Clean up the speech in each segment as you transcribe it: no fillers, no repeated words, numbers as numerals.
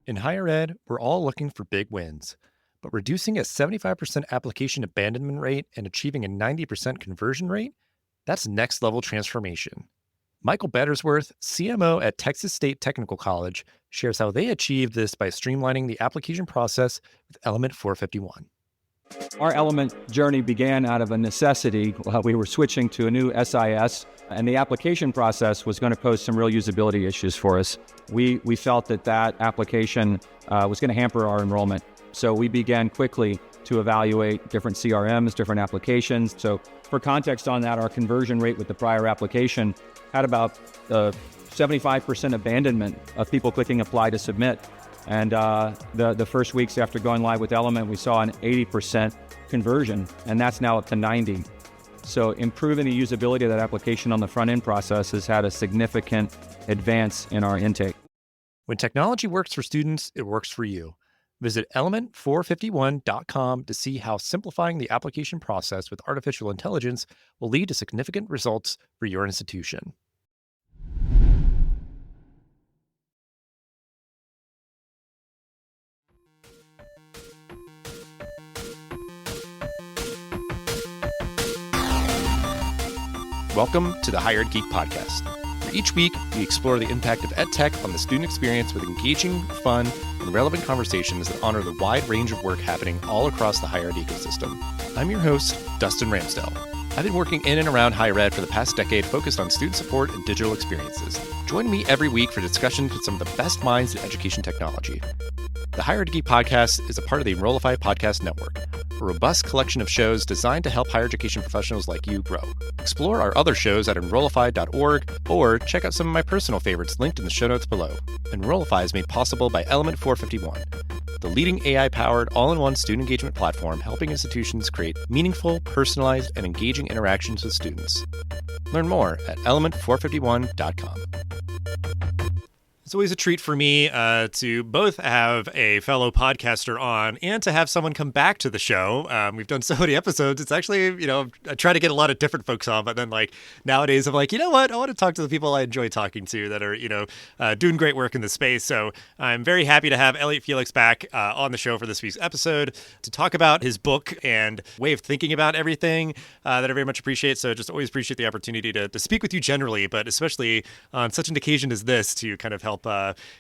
In higher ed, we're all looking for big wins, but reducing a 75% application abandonment rate and achieving a 90% conversion rate, that's next level transformation. Michael Battersworth, CMO at Texas State Technical College, shares how they achieved this by streamlining the application process with Element 451. Our Element journey began out of a necessity. We were switching to a new SIS, and the application process was going to pose some real usability issues for us. We felt that application was going to hamper our enrollment. So we began quickly to evaluate different CRMs, different applications. So for context on that, our conversion rate with the prior application had about 75% abandonment of people clicking apply to submit. And the first weeks after going live with Element, we saw an 80% conversion, and that's now up to 90. So improving the usability of that application on the front-end process has had a significant advance in our intake. When technology works for students, it works for you. Visit element451.com to see how simplifying the application process with artificial intelligence will lead to significant results for your institution. Welcome to the Higher Ed Geek Podcast, where each week we explore the impact of EdTech on the student experience with engaging, fun, and relevant conversations that honor the wide range of work happening all across the higher ed ecosystem. I'm your host, Dustin Ramsdell. I've been working in and around higher ed for the past decade focused on student support and digital experiences. Join me every week for discussions with some of the best minds in education technology. The Higher Ed Geek Podcast is a part of the Enrollify Podcast Network, a robust collection of shows designed to help higher education professionals like you grow. Explore our other shows at enrollify.org or check out some of my personal favorites linked in the show notes below. Enrollify is made possible by Element 451, the leading AI-powered all-in-one student engagement platform helping institutions create meaningful, personalized, and engaging interactions with students. Learn more at element451.com. It's always a treat for me to both have a fellow podcaster on and to have someone come back to the show. We've done so many episodes. It's actually, I try to get a lot of different folks on, but then nowadays I'm like, you know what? I want to talk to the people I enjoy talking to that are, doing great work in the space. So I'm very happy to have Elliot Felix back on the show for this week's episode to talk about his book and way of thinking about everything that I very much appreciate. So just always appreciate the opportunity to speak with you generally, but especially on such an occasion as this to kind of help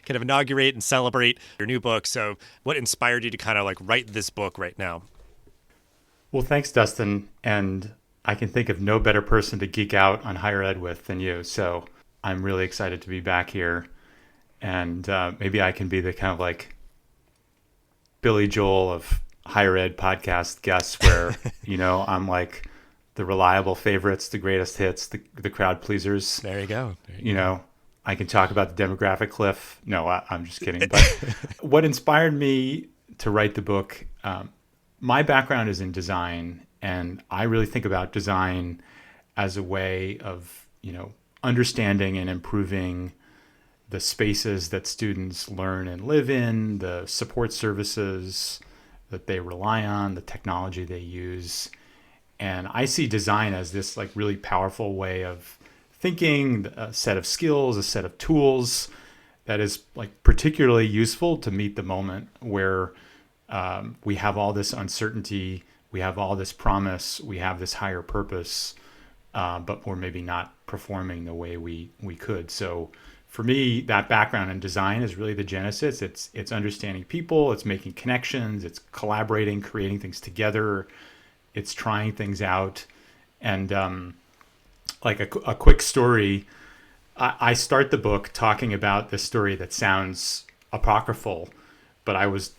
inaugurate and celebrate your new book. So what inspired you to write this book right now? Well, thanks, Dustin. And I can think of no better person to geek out on higher ed with than you. So I'm really excited to be back here. And maybe I can be the kind of Billy Joel of higher ed podcast guests where, I'm like the reliable favorites, the greatest hits, the crowd pleasers. There you go. I can talk about the demographic cliff. No, I'm just kidding. But what inspired me to write the book, my background is in design, and I really think about design as a way of, understanding and improving the spaces that students learn and live in, the support services that they rely on, the technology they use. And I see design as this really powerful way of thinking, a set of skills, a set of tools that is particularly useful to meet the moment where we have all this uncertainty, we have all this promise, we have this higher purpose, but we're maybe not performing the way we could. So for me, that background in design is really the genesis. It's understanding people, it's making connections, it's collaborating, creating things together, it's trying things out. And a quick story, I start the book talking about this story that sounds apocryphal, but I was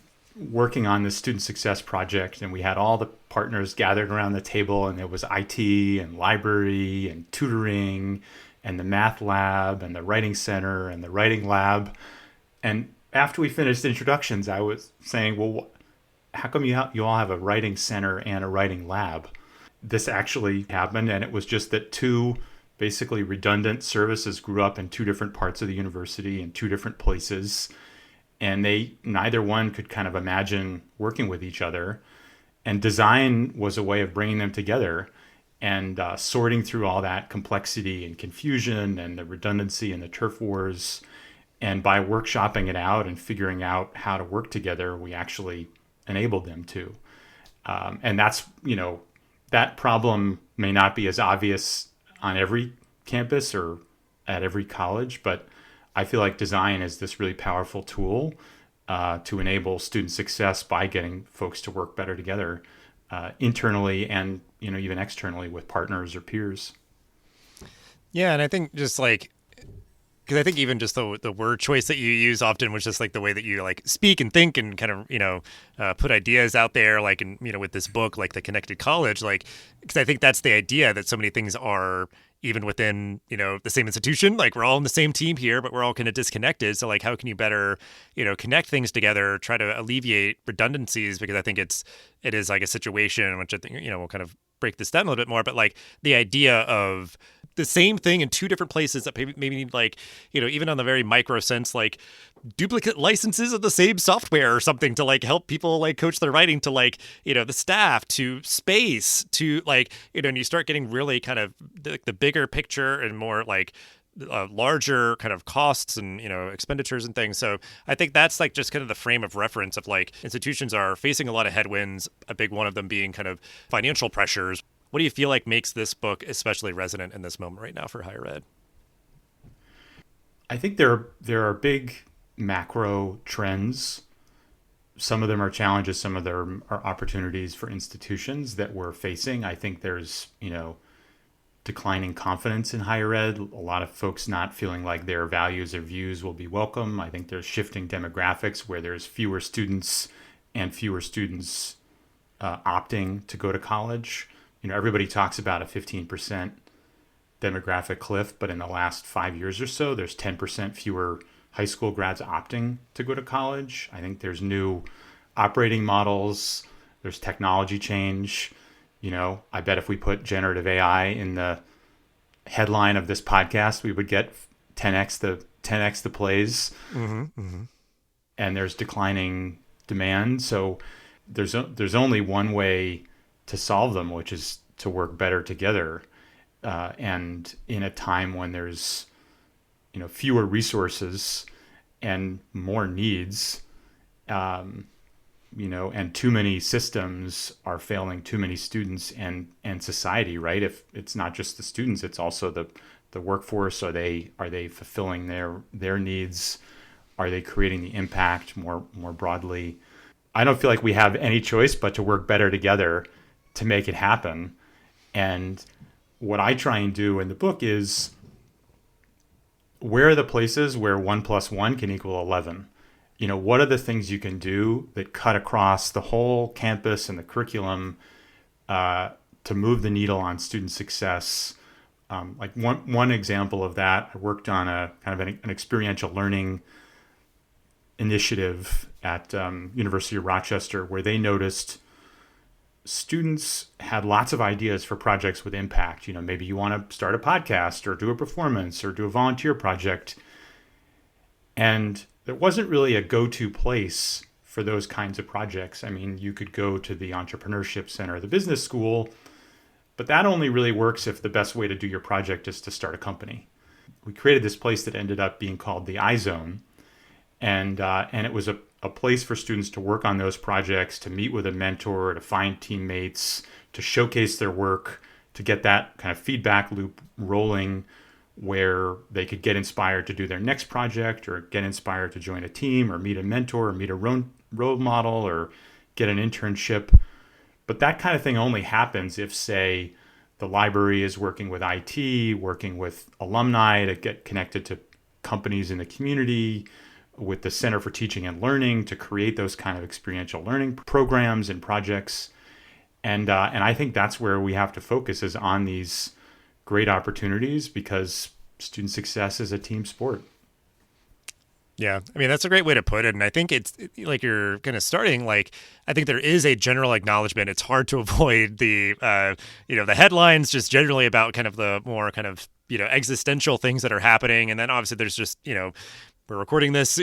working on this student success project and we had all the partners gathered around the table, and there was IT and library and tutoring and the math lab and the writing center and the writing lab. And after we finished introductions, I was saying, well, how come you all have a writing center and a writing lab? This actually happened, and it was just that two basically redundant services grew up in two different parts of the university in two different places, and neither one could kind of imagine working with each other. And design was a way of bringing them together and sorting through all that complexity and confusion and the redundancy and the turf wars And by workshopping it out and figuring out how to work together, we actually enabled them to. And that's, that problem may not be as obvious on every campus or at every college, but I feel like design is this really powerful tool to enable student success by getting folks to work better together internally and, even externally with partners or peers. Yeah, and I think just like, because I think even just the word choice that you use often was just like the way that you like speak and think and kind of, put ideas out there, like, and, with this book, like The Connected College, like, because I think that's the idea that so many things are even within, the same institution, like we're all on the same team here, but we're all kind of disconnected. So like, how can you better, connect things together, try to alleviate redundancies? Because I think it is like a situation, which I think, we'll kind of break this down a little bit more, but like the idea of the same thing in two different places that maybe need like, even on the very micro sense, like duplicate licenses of the same software or something to like help people like coach their writing to like, the staff to space to like, and you start getting really kind of the bigger picture and more like larger kind of costs and, expenditures and things. So I think that's like just kind of the frame of reference of like institutions are facing a lot of headwinds, a big one of them being kind of financial pressures. What do you feel like makes this book especially resonant in this moment right now for higher ed? I think there are big macro trends. Some of them are challenges, some of them are opportunities for institutions that we're facing. I think there's, declining confidence in higher ed, a lot of folks not feeling like their values or views will be welcome. I think there's shifting demographics where there's fewer students opting to go to college. Everybody talks about a 15% demographic cliff, but in the last 5 years or so, there's 10% fewer high school grads opting to go to college. I think there's new operating models, there's technology change. I bet if we put generative AI in the headline of this podcast, we would get 10x the plays. Mm-hmm, mm-hmm. And there's declining demand. So there's only one way to solve them, which is to work better together. And in a time when there's, fewer resources and more needs, and too many systems are failing too many students and society, right? If it's not just the students, it's also the workforce. Are they fulfilling their needs? Are they creating the impact more broadly? I don't feel like we have any choice but to work better together to make it happen. And what I try and do in the book is, where are the places where 1 + 1 can equal 11? What are the things you can do that cut across the whole campus and the curriculum to move the needle on student success? Like one example of that, I worked on a kind of an experiential learning initiative at University of Rochester, where they noticed students had lots of ideas for projects with impact. Maybe you want to start a podcast or do a performance or do a volunteer project. And there wasn't really a go-to place for those kinds of projects. I mean, you could go to the entrepreneurship center or the business school, but that only really works if the best way to do your project is to start a company. We created this place that ended up being called the iZone. And it was a place for students to work on those projects, to meet with a mentor, to find teammates, to showcase their work, to get that kind of feedback loop rolling where they could get inspired to do their next project or get inspired to join a team or meet a mentor or meet a role model or get an internship. But that kind of thing only happens if, say, the library is working with IT, working with alumni to get connected to companies in the community, with the Center for Teaching and Learning to create those kind of experiential learning programs and projects. And I think that's where we have to focus, is on these great opportunities, because student success is a team sport. Yeah, I mean, that's a great way to put it. And I think it's like you're kind of starting, like, I think there is a general acknowledgement. It's hard to avoid the, the headlines just generally about kind of the more kind of, existential things that are happening. And then obviously there's just, we're recording this,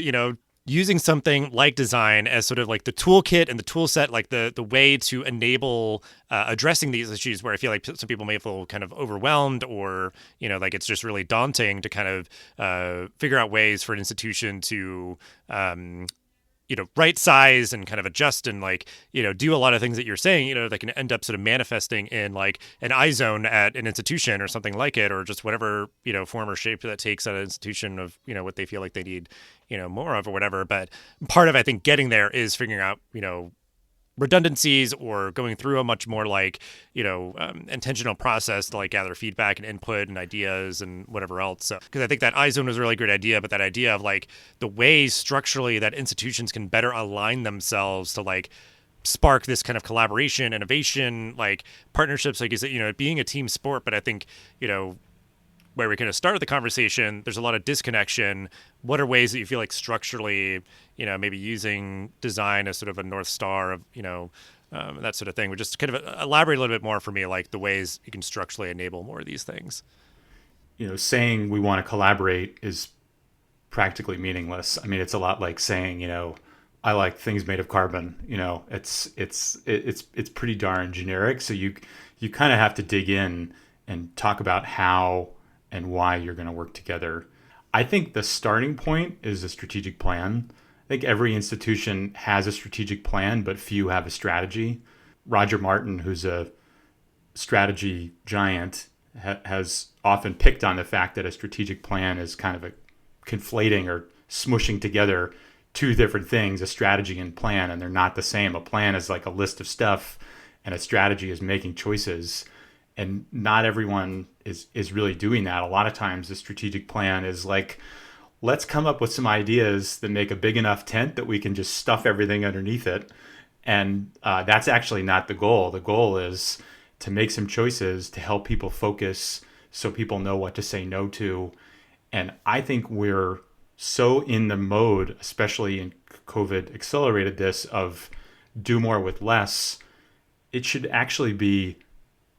using something like design as sort of like the toolkit and the tool set, like the way to enable addressing these issues where I feel like some people may feel kind of overwhelmed or, like it's just really daunting to kind of figure out ways for an institution to right size and kind of adjust and like, do a lot of things that you're saying, that can end up sort of manifesting in like an I-zone at an institution or something like it, or just whatever, form or shape that takes at an institution of, what they feel like they need, more of or whatever. But part of, I think, getting there is figuring out, redundancies or going through a much more like, intentional process to like gather feedback and input and ideas and whatever else. So, because I think that I-zone was a really great idea, but that idea of like the ways structurally that institutions can better align themselves to like spark this kind of collaboration, innovation, like partnerships, like you said, being a team sport. But I think, where we kind of started the conversation, there's a lot of disconnection. What are ways that you feel like structurally, maybe using design as sort of a North Star of, that sort of thing? Would just kind of elaborate a little bit more for me, like the ways you can structurally enable more of these things. Saying we want to collaborate is practically meaningless. I mean, it's a lot like saying, I like things made of carbon. It's pretty darn generic. So you kind of have to dig in and talk about how and why you're going to work together. I think the starting point is a strategic plan. I think every institution has a strategic plan, but few have a strategy. Roger Martin, who's a strategy giant, has often picked on the fact that a strategic plan is kind of a conflating or smushing together two different things, a strategy and plan, and they're not the same. A plan is like a list of stuff, and a strategy is making choices. And not everyone is really doing that. A lot of times the strategic plan is like, let's come up with some ideas that make a big enough tent that we can just stuff everything underneath it. And that's actually not the goal. The goal is to make some choices to help people focus so people know what to say no to. And I think we're so in the mode, especially in COVID accelerated this, of do more with less. It should actually be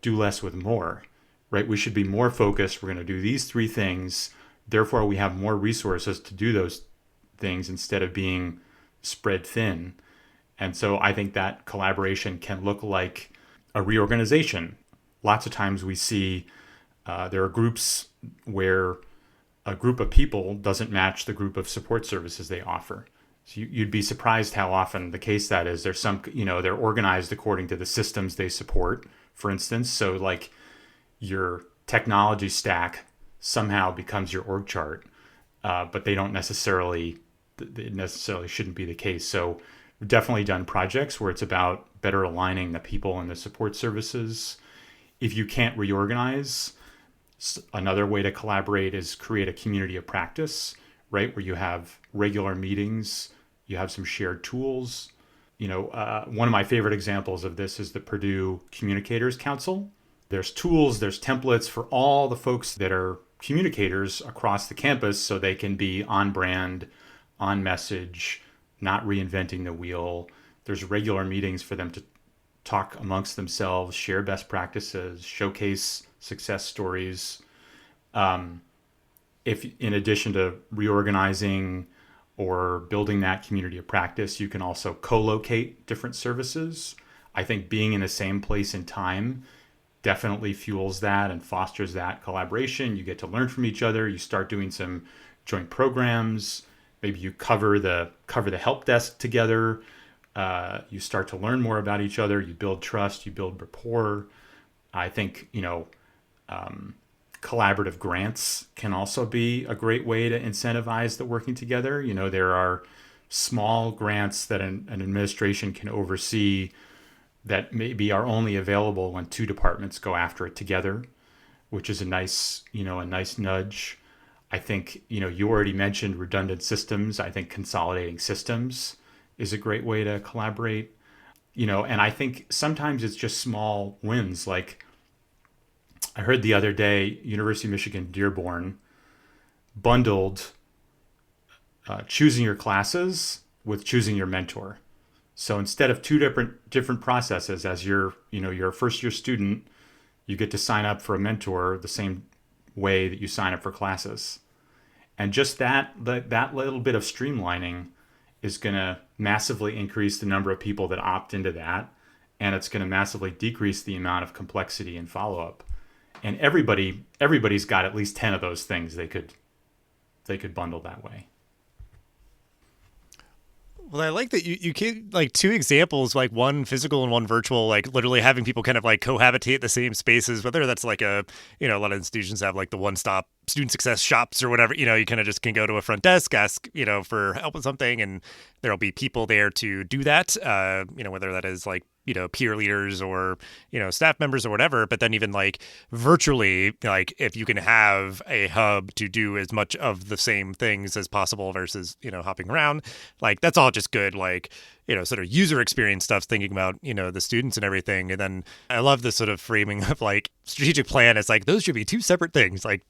do less with more, right? We should be more focused. We're going to do these three things. Therefore, we have more resources to do those things instead of being spread thin. And so I think that collaboration can look like a reorganization. Lots of times we see there are groups where a group of people doesn't match the group of support services they offer. So you'd be surprised how often the case that is. There's some, they're organized according to the systems they support, for instance. So like your technology stack somehow becomes your org chart, but they don't necessarily, it necessarily shouldn't be the case. So we've definitely done projects where it's about better aligning the people and the support services. If you can't reorganize, another way to collaborate is create a community of practice, right? Where you have regular meetings, you have some shared tools. One of my favorite examples of this is the Purdue Communicators Council. There's tools, there's templates for all the folks that are communicators across the campus so they can be on brand, on message, not reinventing the wheel. There's regular meetings for them to talk amongst themselves, share best practices, showcase success stories. If in addition to reorganizing or building that community of practice, you can also co-locate different services. I think being in the same place and time definitely fuels that and fosters that collaboration. You get to learn from each other. You start doing some joint programs. Maybe you cover the help desk together. You start to learn more about each other. You build trust. You build rapport. I think, collaborative grants can also be a great way to incentivize the working together. There are small grants that an administration can oversee that maybe are only available when two departments go after it together, which is a nice nudge. I think, you already mentioned redundant systems. I think consolidating systems is a great way to collaborate. And I think sometimes it's just small wins. Like I heard the other day, University of Michigan Dearborn bundled choosing your classes with choosing your mentor. So instead of two different processes, as you're a first year student, you get to sign up for a mentor the same way that you sign up for classes. And just that little bit of streamlining is going to massively increase the number of people that opt into that, and it's going to massively decrease the amount of complexity and follow-up. And everybody's got at least 10 of those things they could bundle that way. Well, I like that you gave like two examples, like one physical and one virtual, like literally having people kind of like cohabitate the same spaces, whether that's like a lot of institutions have like the one-stop student success shops or whatever, you kind of just can go to a front desk, ask, for help with something, and there'll be people there to do that, whether that is like, peer leaders or, staff members or whatever. But then even like virtually, like if you can have a hub to do as much of the same things as possible versus, hopping around, like that's all just good, like, sort of user experience stuff, thinking about, the students and everything. And then I love the sort of framing of like strategic plan. It's like, those should be two separate things. Like,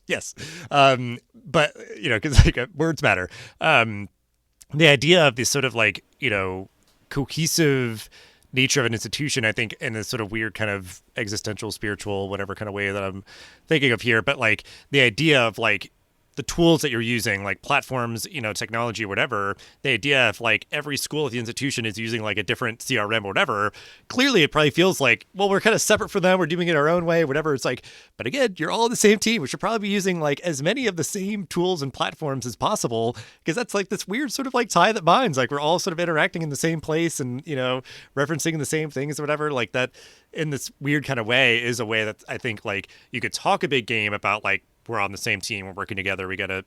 yes. But, because like words matter. The idea of this sort of like, cohesive nature of an institution, I think, in this sort of weird kind of existential, spiritual, whatever kind of way that I'm thinking of here. But like the idea of like the tools that you're using, like platforms, technology or whatever, the idea of like every school at the institution is using like a different CRM or whatever, clearly it probably feels like, well, we're kind of separate from them. We're doing it our own way, whatever. It's like, but again, you're all on the same team. We should probably be using like as many of the same tools and platforms as possible, because that's like this weird sort of like tie that binds. Like we're all sort of interacting in the same place and, referencing the same things or whatever. Like that in this weird kind of way is a way that I think like you could talk a big game about like, we're on the same team, we're working together, we got to,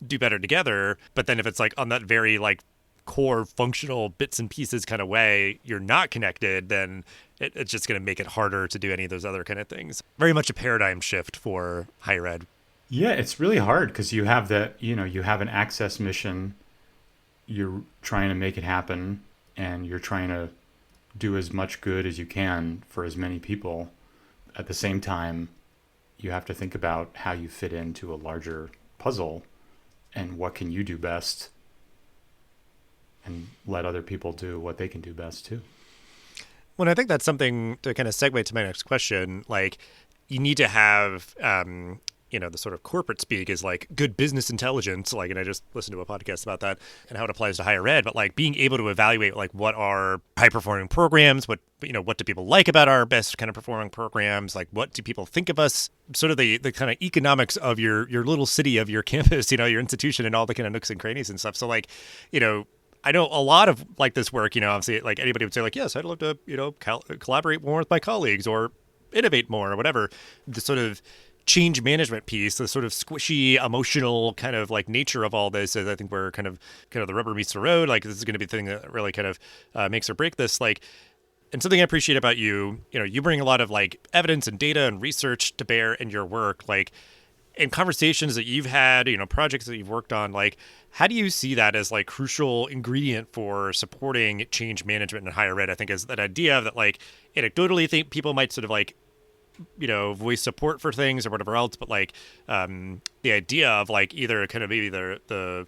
do better together. But then if it's like on that very like core functional bits and pieces kind of way, you're not connected, then it's just going to make it harder to do any of those other kind of things. Very much a paradigm shift for higher ed. Yeah, it's really hard because you have you have an access mission, you're trying to make it happen, and you're trying to do as much good as you can for as many people. At the same time, you have to think about how you fit into a larger puzzle and what can you do best, and let other people do what they can do best too. Well, I think that's something to kind of segue to my next question. Like, you need to have, the sort of corporate speak is like good business intelligence. Like, and I just listened to a podcast about that and how it applies to higher ed, but like being able to evaluate like what are high performing programs, what do people like about our best kind of performing programs? Like, what do people think of us? Sort of the kind of economics of your little city, of your campus, your institution, and all the kind of nooks and crannies and stuff. So like, I know a lot of like this work, obviously like anybody would say like, yes, I'd love to, collaborate more with my colleagues or innovate more or whatever. The sort of change management piece, the sort of squishy emotional kind of like nature of all this is, I think, where kind of the rubber meets the road. Like, this is going to be the thing that really kind of makes or break this. Like, and something I appreciate about you, you bring a lot of like evidence and data and research to bear in your work, like in conversations that you've had, projects that you've worked on. Like, how do you see that as like crucial ingredient for supporting change management in higher ed? I think is that idea that like anecdotally think people might sort of like, voice support for things or whatever else, but like the idea of like either kind of maybe the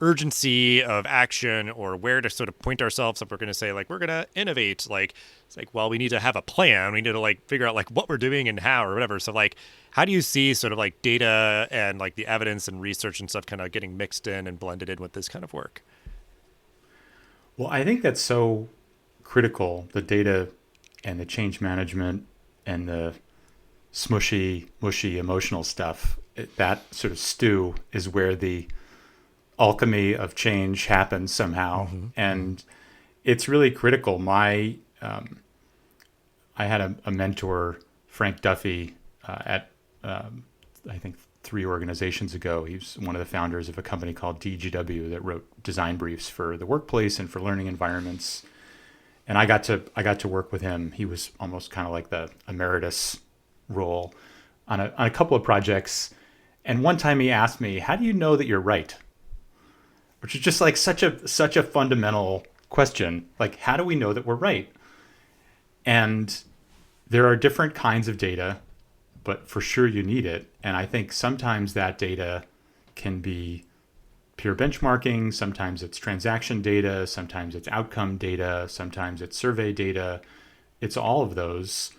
urgency of action or where to sort of point ourselves if we're going to say like we're going to innovate. Like, it's like, well, we need to have a plan, we need to like figure out like what we're doing and how or whatever. So like, how do you see sort of like data and like the evidence and research and stuff kind of getting mixed in and blended in with this kind of work? Well, I think that's so critical, the data and the change management and the smushy, mushy emotional stuff. That sort of stew is where the alchemy of change happens somehow. Mm-hmm. And it's really critical. I had a mentor, Frank Duffy, at I think 3 organizations ago. He's one of the founders of a company called DGW that wrote design briefs for the workplace and for learning environments. And I got to work with him. He was almost kind of like the emeritus role on a couple of projects. And one time he asked me, "How do you know that you're right?" Which is just like such a fundamental question. Like, how do we know that we're right? And there are different kinds of data, but for sure you need it. And I think sometimes that data can be peer benchmarking, sometimes it's transaction data, sometimes it's outcome data, sometimes it's survey data. It's all of those,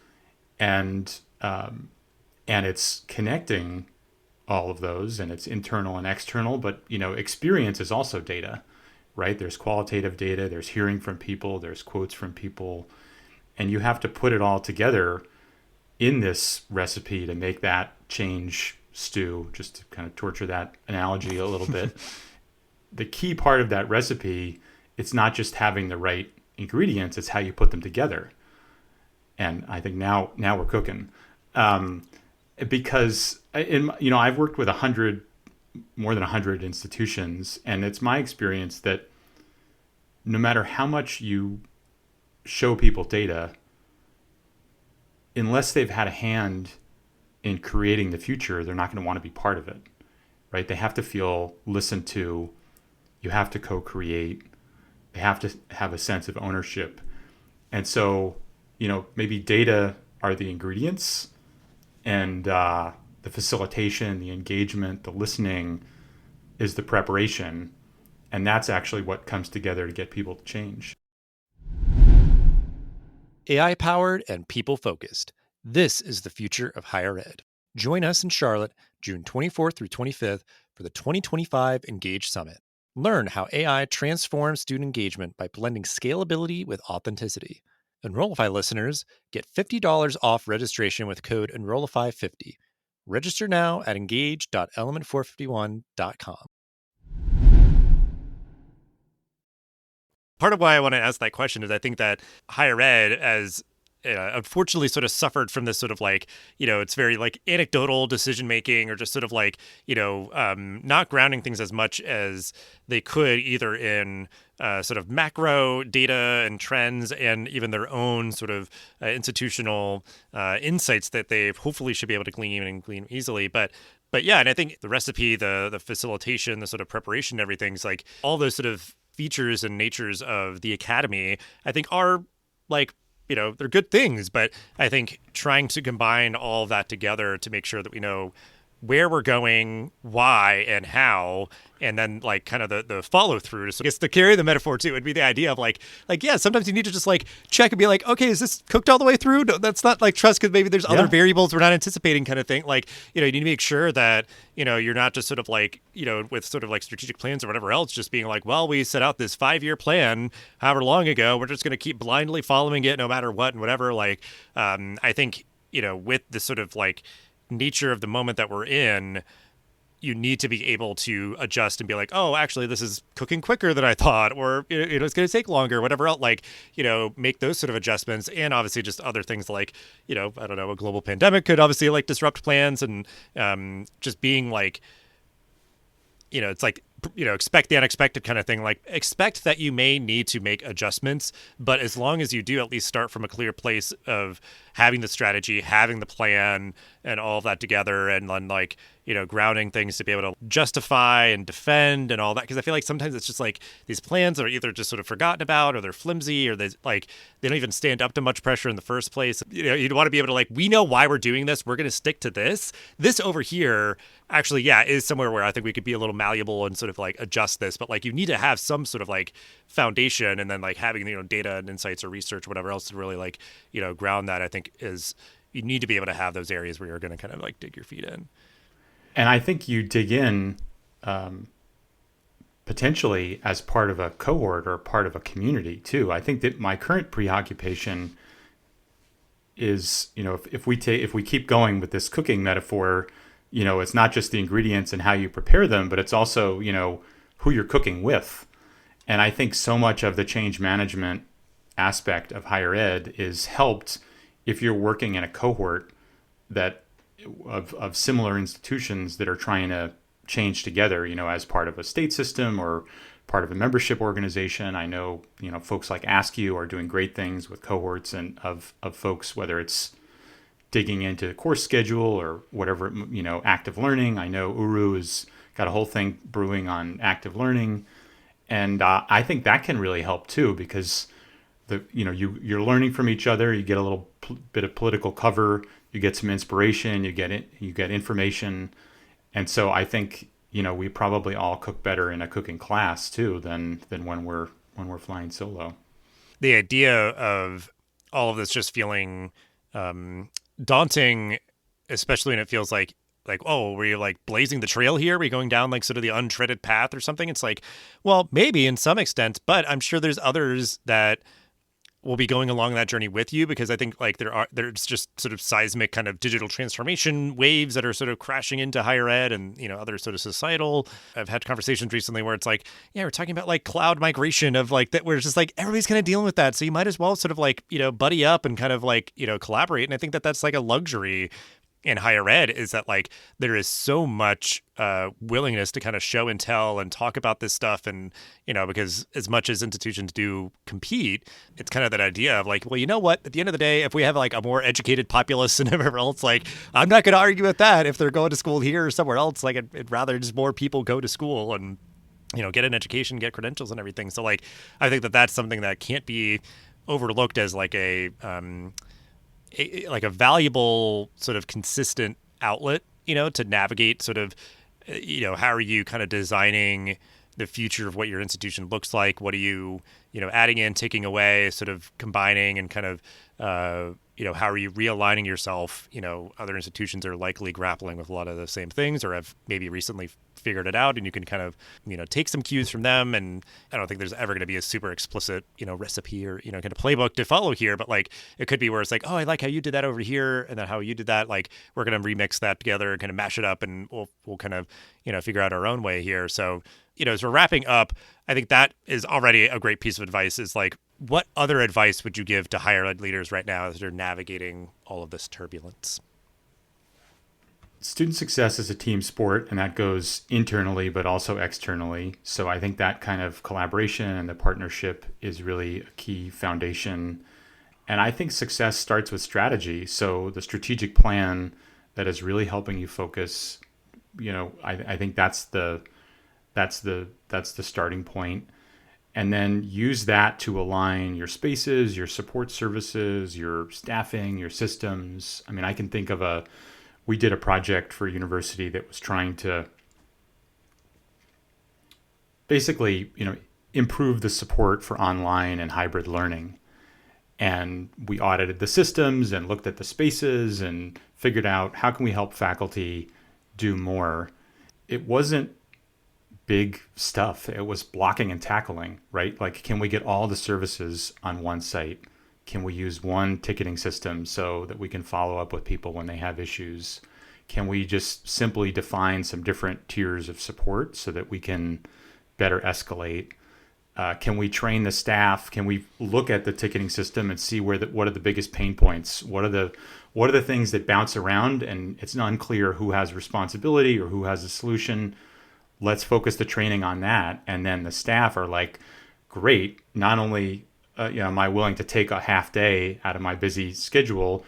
and it's connecting all of those, and it's internal and external. But experience is also data, right? There's qualitative data, there's hearing from people, there's quotes from people, and you have to put it all together in this recipe to make that change stew, just to kind of torture that analogy a little bit. The key part of that recipe, it's not just having the right ingredients, it's how you put them together. And I think now we're cooking. Because I've worked with more than 100 institutions, and it's my experience that no matter how much you show people data, unless they've had a hand in creating the future, they're not going to want to be part of it, right? They have to feel listened to. You have to co-create. They have to have a sense of ownership. And so, maybe data are the ingredients, and the facilitation, the engagement, the listening is the preparation. And that's actually what comes together to get people to change. AI-powered and people-focused. This is the future of higher ed. Join us in Charlotte, June 24th through 25th for the 2025 Engage Summit. Learn how AI transforms student engagement by blending scalability with authenticity. Enrollify listeners get $50 off registration with code Enrollify50. Register now at engage.element451.com. Part of why I want to ask that question is I think that higher ed, as unfortunately sort of suffered from this sort of it's very anecdotal decision making, or just sort of not grounding things as much as they could, either in sort of macro data and trends, and even their own sort of institutional insights that they hopefully should be able to glean easily. But yeah, and I think the recipe, the facilitation, the sort of preparation, everything's all those sort of features and natures of the academy, I think are they're good things, but I think trying to combine all of that together to make sure that we know where we're going, why, and how, and then kind of the follow through. So I guess to carry the metaphor too would be the idea of yeah, sometimes you need to just check and be okay, is this cooked all the way through? No, that's not trust, because maybe there's other variables we're not anticipating, kind of thing. You need to make sure that you're not just sort of with sort of strategic plans or whatever else, just being well, we set out this 5-year plan however long ago, we're just going to keep blindly following it no matter what and whatever. I think with this sort of nature of the moment that we're in, you need to be able to adjust and be oh, actually this is cooking quicker than I thought, or it's going to take longer, whatever else, make those sort of adjustments. And obviously just other things I don't know, a global pandemic could obviously disrupt plans, and just being it's expect the unexpected kind of thing. Expect that you may need to make adjustments, but as long as you do at least start from a clear place of having the strategy, having the plan, and all of that together, and then grounding things to be able to justify and defend and all that. Because I feel sometimes it's just these plans are either just sort of forgotten about, or they're flimsy, or they don't even stand up to much pressure in the first place. You'd want to be able to we know why we're doing this. We're going to stick to this. This over here actually, yeah, is somewhere where I think we could be a little malleable and sort of adjust this. But you need to have some sort of foundation, and then having data and insights or research or whatever else to really ground that. I think is you need to be able to have those areas where you're going to kind of dig your feet in. And I think you dig in potentially as part of a cohort or part of a community too. I think that my current preoccupation is, if we keep going with this cooking metaphor, it's not just the ingredients and how you prepare them, but it's also, who you're cooking with. And I think so much of the change management aspect of higher ed is helped if you're working in a cohort that of similar institutions that are trying to change together, as part of a state system or part of a membership organization. I know, folks like Ask You are doing great things with cohorts and of folks, whether it's digging into the course schedule or whatever, active learning. I know Uru has got a whole thing brewing on active learning. And I think that can really help too, because you're learning from each other. You get a little bit of political cover. You get some inspiration. You get information, and so I think we probably all cook better in a cooking class too than when we're flying solo. The idea of all of this just feeling daunting, especially when it feels like, oh, were you like blazing the trail here? Were you going down like sort of the untreaded path or something? It's like, well, maybe in some extent, but I'm sure there's others that will be going along that journey with you, because I think like there's just sort of seismic kind of digital transformation waves that are sort of crashing into higher ed and, other sort of societal. I've had conversations recently where it's like, yeah, we're talking about like cloud migration of like that, where it's just like everybody's kind of dealing with that. So you might as well sort of like, buddy up and kind of like, collaborate. And I think that that's like a luxury in higher ed, is that like there is so much willingness to kind of show and tell and talk about this stuff. And, because as much as institutions do compete, it's kind of that idea of like, well, you know what, at the end of the day, if we have like a more educated populace and everywhere else, like I'm not going to argue with that if they're going to school here or somewhere else. Like I'd rather just more people go to school and, get an education, get credentials and everything. So like, I think that that's something that can't be overlooked as like a valuable sort of consistent outlet, to navigate sort of, how are you kind of designing the future of what your institution looks like? What are you, adding in, taking away, sort of combining, and kind of, how are you realigning yourself? Other institutions are likely grappling with a lot of the same things, or have maybe recently figured it out, and you can kind of, take some cues from them. And I don't think there's ever going to be a super explicit, recipe or, kind of playbook to follow here, but like it could be where it's like, oh, I like how you did that over here, and then how you did that. Like we're going to remix that together and kind of mash it up, and we'll kind of, figure out our own way here. So, as we're wrapping up, I think that is already a great piece of advice, is like, what other advice would you give to higher ed leaders right now as they're navigating all of this turbulence? Student success is a team sport, and that goes internally but also externally. So I think that kind of collaboration and the partnership is really a key foundation. And I think success starts with strategy. So the strategic plan that is really helping you focus, I think that's the starting point. And then use that to align your spaces, your support services, your staffing, your systems. I mean, I can think of we did a project for a university that was trying to basically, improve the support for online and hybrid learning. And we audited the systems and looked at the spaces and figured out how can we help faculty do more. It wasn't big stuff. It was blocking and tackling, right? Like, can we get all the services on one site? Can we use one ticketing system so that we can follow up with people when they have issues? Can we just simply define some different tiers of support so that we can better escalate? Can we train the staff? Can we look at the ticketing system and see what are the biggest pain points? What are the things that bounce around and it's unclear who has responsibility or who has a solution? Let's focus the training on that. And then the staff are like, great, not only am I willing to take a half day out of my busy schedule,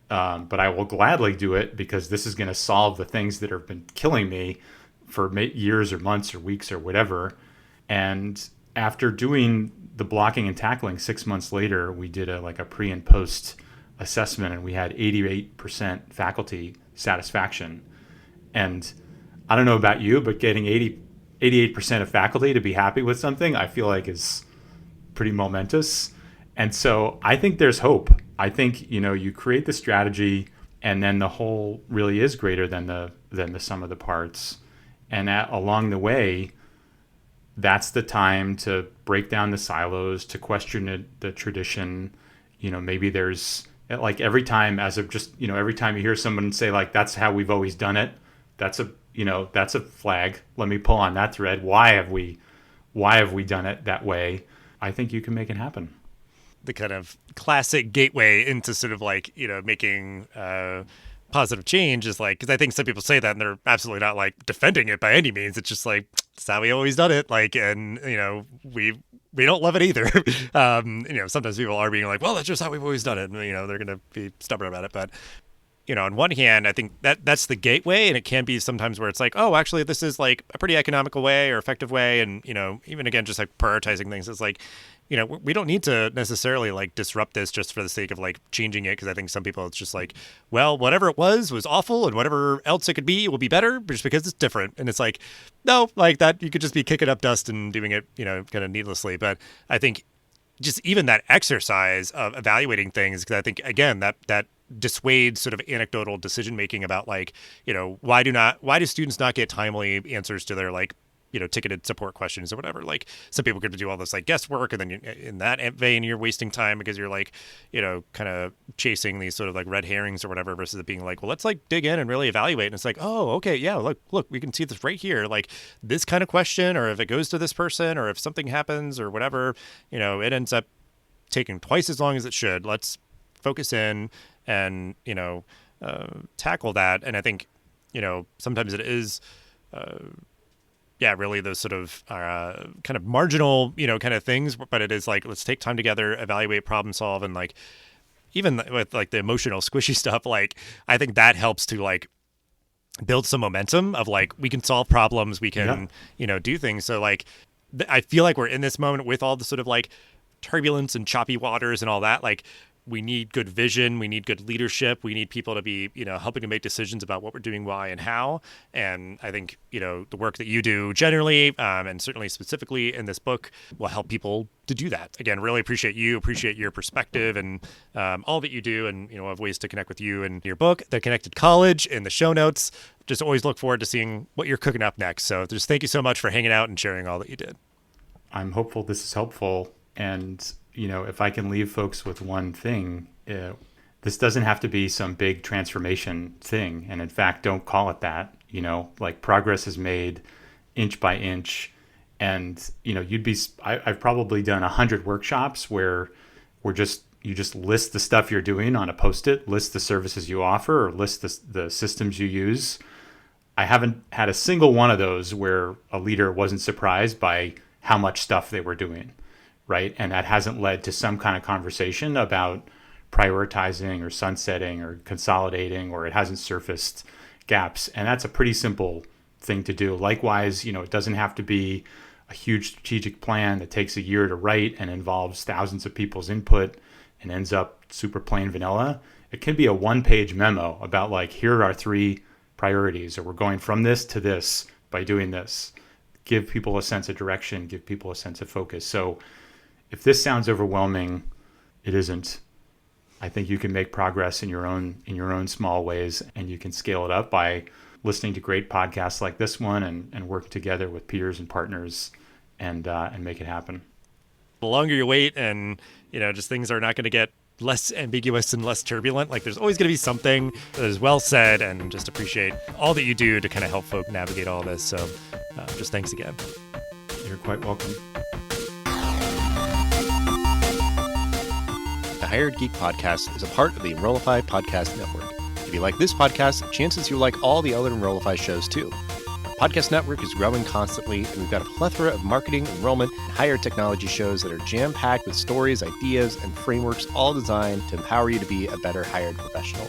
but I will gladly do it because this is going to solve the things that have been killing me for years or months or weeks or whatever. And after doing the blocking and tackling, 6 months later, we did a pre and post assessment, and we had 88% faculty satisfaction. And I don't know about you, but getting 88% of faculty to be happy with something, I feel like is pretty momentous. And so I think there's hope. I think, you create the strategy and then the whole really is greater than the sum of the parts. And along the way, that's the time to break down the silos, to question the tradition. Maybe there's like every time every time you hear someone say like, that's how we've always done it, that's a flag. Let me pull on that thread. Why have we done it that way? I think you can make it happen. The kind of classic gateway into sort of like, making positive change is like, because I think some people say that and they're absolutely not like defending it by any means. It's just like, it's how we always done it. Like, and, we don't love it either. Sometimes people are being like, well, that's just how we've always done it. And, they're going to be stubborn about it. But, on one hand, I think that's the gateway, and it can be sometimes where it's like, oh, actually, this is like a pretty economical way or effective way. And, even again, just like prioritizing things, it's like, we don't need to necessarily like disrupt this just for the sake of like changing it. Cause I think some people, it's just like, well, whatever it was awful, and whatever else it could be, it will be better just because it's different. And it's like, no, like that, you could just be kicking up dust and doing it, kind of needlessly. But I think just even that exercise of evaluating things, because I think, again, that dissuade sort of anecdotal decision making about like, why do students not get timely answers to their like, ticketed support questions or whatever. Like some people get to do all this like guesswork, and then in that vein, you're wasting time because you're like, kind of chasing these sort of like red herrings or whatever, versus it being like, well, let's like dig in and really evaluate. And it's like, oh, okay, yeah, look, we can see this right here. Like this kind of question, or if it goes to this person, or if something happens or whatever, it ends up taking twice as long as it should. Let's focus in and, tackle that. And I think, sometimes it is, really those sort of kind of marginal, kind of things, but it is like, let's take time together, evaluate, problem solve. And like, even with like the emotional squishy stuff, like, I think that helps to like build some momentum of like, we can solve problems, we can, do things. So like, I feel like we're in this moment with all the sort of like turbulence and choppy waters and all that. Like, we need good vision. We need good leadership. We need people to be, helping to make decisions about what we're doing, why, and how. And I think, the work that you do generally, and certainly specifically in this book, will help people to do that. Again, really appreciate your perspective and all that you do. And, I have ways to connect with you and your book, The Connected College, in the show notes. Just always look forward to seeing what you're cooking up next. So just thank you so much for hanging out and sharing all that you did. I'm hopeful this is helpful. And if I can leave folks with one thing, this doesn't have to be some big transformation thing. And in fact, don't call it that. Like progress is made inch by inch. And, I've probably done 100 workshops where you just list the stuff you're doing on a Post-it, list the services you offer, or list the systems you use. I haven't had a single one of those where a leader wasn't surprised by how much stuff they were doing. Right. And that hasn't led to some kind of conversation about prioritizing or sunsetting or consolidating, or it hasn't surfaced gaps. And that's a pretty simple thing to do. Likewise, it doesn't have to be a huge strategic plan that takes a year to write and involves thousands of people's input and ends up super plain vanilla. It can be a one-page memo about like, here are our 3 priorities, or we're going from this to this by doing this. Give people a sense of direction, give people a sense of focus. So if this sounds overwhelming, it isn't. I think you can make progress in your own small ways, and you can scale it up by listening to great podcasts like this one and work together with peers and partners and make it happen. The longer you wait, and just things are not going to get less ambiguous and less turbulent. Like there's always going to be something that is well said, and just appreciate all that you do to kind of help folk navigate all this. So just thanks again. You're quite welcome. The Hired Geek Podcast is a part of the Enrollify Podcast Network. If you like this podcast, chances you like all the other Enrollify shows too. Our podcast network is growing constantly, and we've got a plethora of marketing, enrollment, and higher technology shows that are jam-packed with stories, ideas, and frameworks, all designed to empower you to be a better hired professional.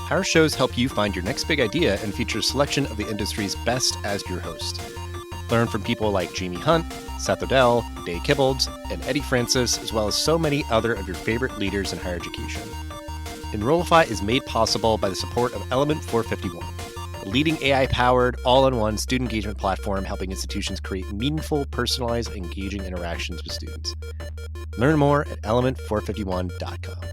Our shows help you find your next big idea and feature a selection of the industry's best as your host. Learn from people like Jamie Hunt, Seth Odell, Dave Kibbolds, and Eddie Francis, as well as so many other of your favorite leaders in higher education. Enrollify is made possible by the support of Element 451, a leading AI-powered, all-in-one student engagement platform helping institutions create meaningful, personalized, engaging interactions with students. Learn more at element451.com.